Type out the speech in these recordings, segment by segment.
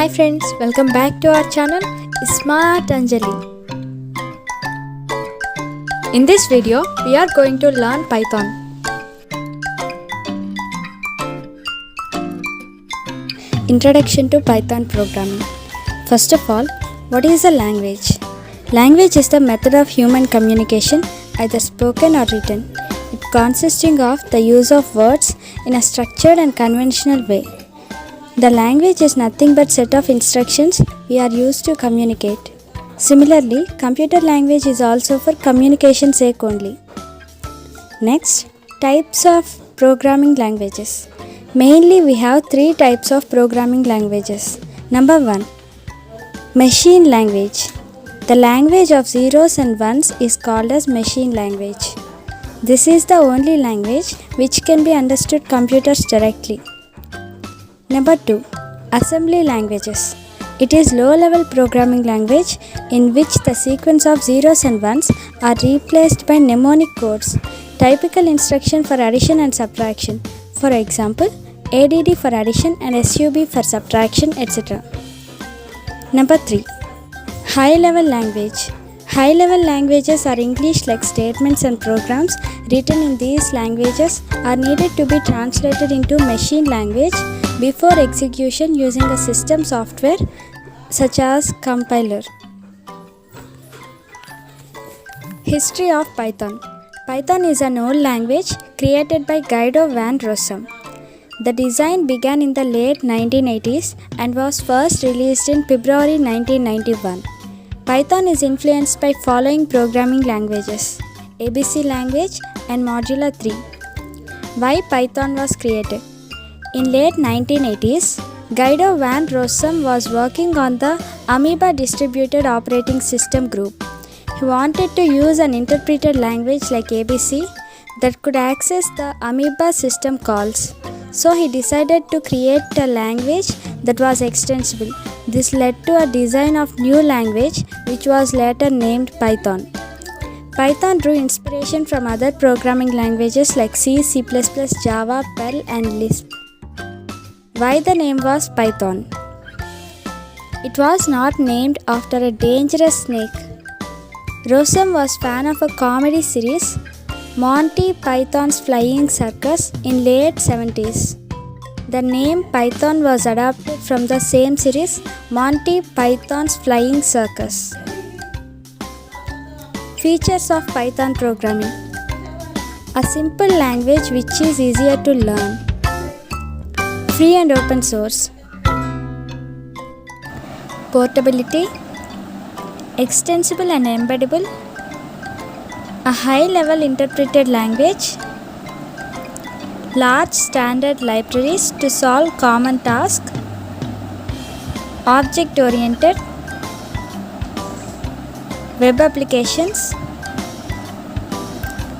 Hi friends, welcome back to our channel Smart Anjali. In this video, we are going to learn Python. Introduction to Python programming. First of all, what is a language? Language is the method of human communication, either spoken or written. It consisting of the use of words in a structured and conventional way. The language is nothing but set of instructions we are used to communicate. Similarly, computer language is also for communication sake only. Next, types of programming languages. Mainly we have three types of programming languages. Number 1, machine language. The language of zeros and ones is called as machine language. This is the only language which can be understood computers directly. Number 2, assembly languages. It is low-level programming language in which the sequence of zeros and ones are replaced by mnemonic codes, typical instruction for addition and subtraction. For example, ADD for addition and SUB for subtraction, etc. Number 3, high-level language. High-level languages are English-like statements and programs written in these languages are needed to be translated into machine language before execution using a system software such as compiler. History of Python. Python is an old language created by Guido van Rossum. The design began in the late 1980s and was first released in February 1991. Python is influenced by following programming languages: ABC language and Modula 3. Why Python was created? In late 1980s, Guido van Rossum was working on the Amoeba Distributed Operating System group. He wanted to use an interpreted language like ABC that could access the Amoeba system calls. So he decided to create a language that was extensible. This led to a design of new language which was later named Python. Python drew inspiration from other programming languages like C, C++, Java, Perl and Lisp. Why the name was Python? It was not named after a dangerous snake. Rossum was fan of a comedy series, Monty Python's Flying Circus, in late 70s. The name Python was adapted from the same series, Monty Python's Flying Circus. Features of Python programming. A simple language which is easier to learn. Free and open source. Portability. Extensible and embeddable. A high-level interpreted language. Large standard libraries to solve common tasks. Object-oriented. Web applications.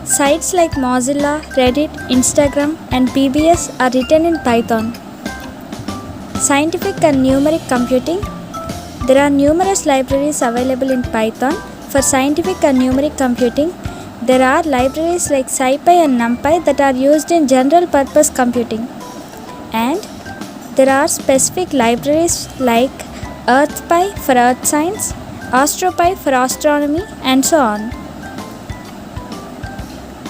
Sites like Mozilla, Reddit, Instagram and PBS are written in Python. Scientific and numeric computing. There are numerous libraries available in Python for scientific and numeric computing. There are libraries like SciPy and NumPy that are used in general purpose computing. And there are specific libraries like EarthPy for earth science, AstroPy for astronomy and so on.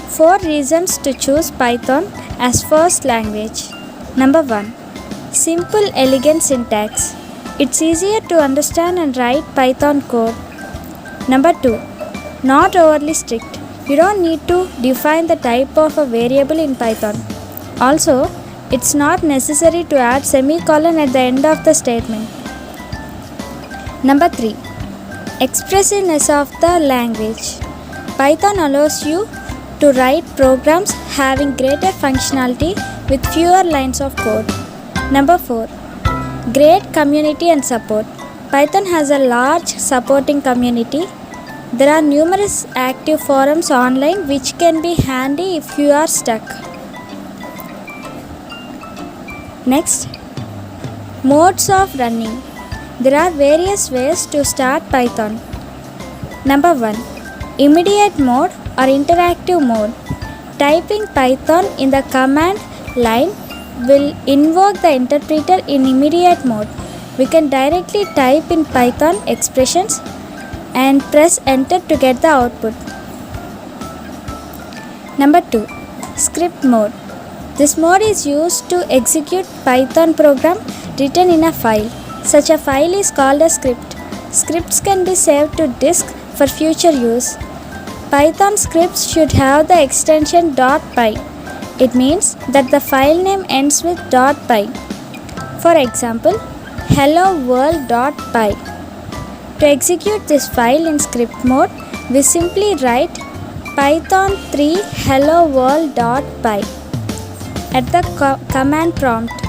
4 reasons to choose Python as first language. Number 1, simple elegant syntax. It's easier to understand and write Python code. Number 2, not overly strict. You don't need to define the type of a variable in Python. Also, it's not necessary to add semicolon at the end of the statement. Number 3, expressiveness of the language. Python allows you to write programs having greater functionality with fewer lines of code. Number 4, great community and support. Python has a large supporting community. There are numerous active forums online which can be handy if you are stuck. Next, modes of running. There are various ways to start Python. Number 1, immediate mode or interactive mode. Typing Python in the command line will invoke the interpreter in immediate mode. We can directly type in Python expressions and press enter to get the output. Number 2. Script mode. This mode is used to execute Python program written in a file. Such a file is called a script. Scripts can be saved to disk for future use. Python scripts should have the extension .py. It means that the file name ends with .py. For example, hello-world.py. To execute this file in script mode, we simply write python 3 hello-world.py at the command prompt.